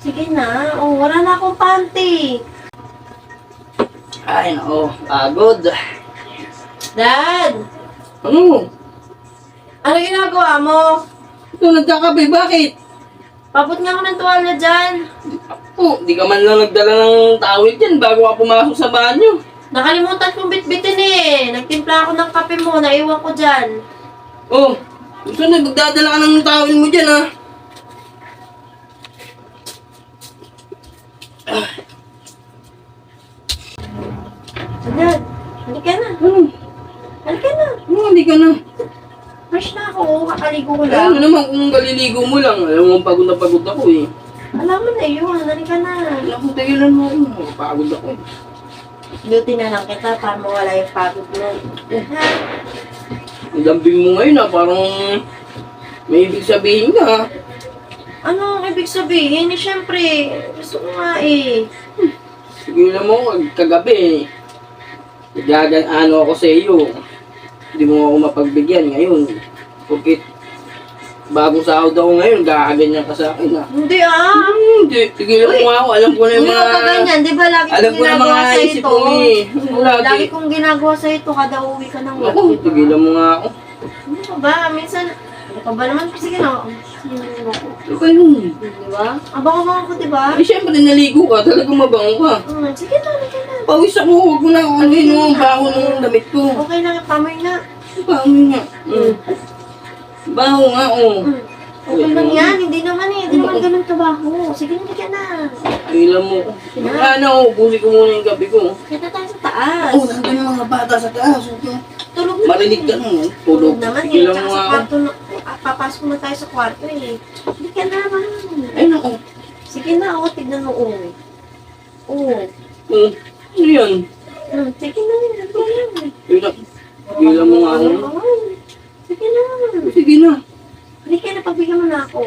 Sige na. Oh, wala na akong panty. Ay, nako. Pagod. Dad! Ano? Ano ginagawa mo? Ito, nagkakape. Bakit? Papot nga ako ng tuwalya dyan. Oh, di ka man lang nagdala ng tawid dyan bago ka pumasok sa banyo. Nakalimutan kong bitbitin eh. Nagtimpla ako ng kape mo. Naiwan ko dyan. Oh, gusto na, magdadala ka ng tawid mo dyan, ha? Dad, halika na. Ano? Halika na. Ano, hindi ka na. Fresh na ako. Kakaligo ko Alam mo lang. naman kung galiligo mo lang. Alam mo, pagod na pagod ako eh. Alam mo na yun. Halika na. Alam mo, tagilan mo ako. Pagod ako eh. Duty na lang kita para mawala yung pagod mo. Ha? Ang lambing mo ngayon ha, parang may ibig sabihin ka ha. Ano ang ibig sabihin? Eh, syempre, gusto ko nga eh. Tigilan mo, kagabi ano ako sa iyo. Hindi mo ako mapagbigyan ngayon. Porque bagong sahod ako ngayon, gagaganyan ka sa akin ha. Hindi ah. Hindi, tigilan mo nga ako. Alam ko na yung Hindi mga... ka ganyan, di ba lagi Alam kong ko na ginagawa mga sa isip ito? mo eh. Lagi Lagi. kong ginagawa sa ito kada uwi ka ng work, Ako, di ba? tigilan mo nga ako. Ano ka ba? Minsan, ano ka ba naman? Sige na. Sige na ako. Ano ba yun? Di ba? Abang-abang ako, di ba? Ay, syempre naligo ka. Talagang mabango ka. Sige na, halika na. Pawis ako. Huwag mo na ako ano yun. Ang baho ng damit ko. Okay na, pamoy na. Baho nga. Baho nga, oh. Okay lang yan, hindi naman eh. Hindi naman ganun kabaho. Sige na, halika na. Ilan mo. Ano, ubusin ko muna yung gabi ko. Kita tayo sa taas. Oh, nandun yung mga bata sa taas. Tulog na. Marinig ka nung. Tulog Tulog. naman eh. Ilan Tsaka mo sa nga ako. kwarto na. Papasok na tayo sa kwarto eh. Halika na, man. Ay, naku. Sige na, ako. Tignan mo, oh. Oh. Oh, ano yan? Sige na, halika na. Ilan mo nga ako. Sige na. Sige na. Halika na, pagbigyan mo na ako.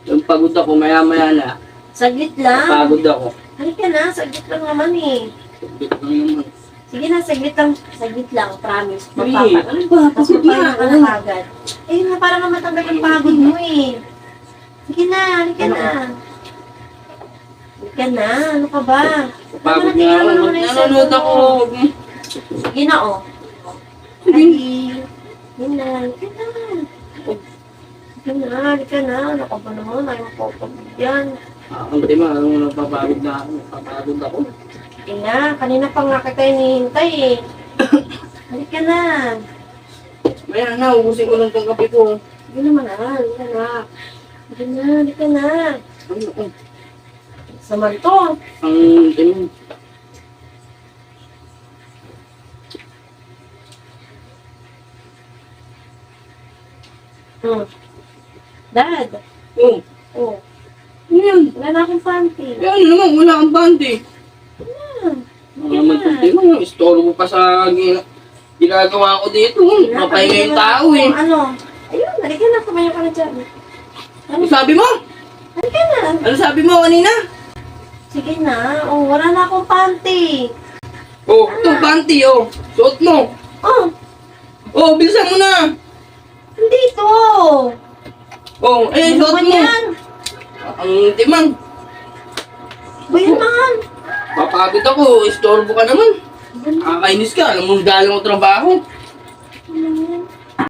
Yung pagod ako, maya-maya na. Saglit lang. Pagod ako. Halika na, saglit lang naman eh. Saglit lang naman. Sige na, saglit lang. Saglit lang, promise. Uy, ano ba? Tapos Pagod na magpahinga ka ako. na agad. Eh, na para naman matanggal yung pagod mo eh. Sige na, halika na. Halika na, ano ka ba? Pagod Ano, nga ako. tingnan mo naman yung Nanonood cellphone ako. mo. Sige na, oh. Sige. Sige na, halika na. Sige na, halika na. Ano ka ba naman? Ayaw mo papagod yan. Ang tema, anong napapagod na ako. Napapagod ako. Sige na, kanina pa nga kita hinihintay eh. Halika na. Maya na, ubusin ko lang itong kape ko. Sige naman na, halika na. Halika na, halika na. Ano, oh. Saman to. Ang tema. Dad. Oh, Oh, ano yan? wala na akong panty. Eh, ano naman, wala kang panty. Hmm. Ano naman itong tema? Istorbo pa sa ginagawa ko dito. Mapahinga yung tao eh. Ano? Ayun, halika na, kumain ka na dyan. Ano sabi mo? Halika na. Ano sabi mo kanina? Sige na. Oh, wala na akong panty. Oh, itong panty oh. Suot mo. Oh, Oh, bilisan mo na. hindi to. Oh, eh, Ano suot naman mo. yan? Ang timang. Ba yan, man? Papagod ako. Istorbo ka naman. Kakainis ka. Alam mo, galing ko trabaho.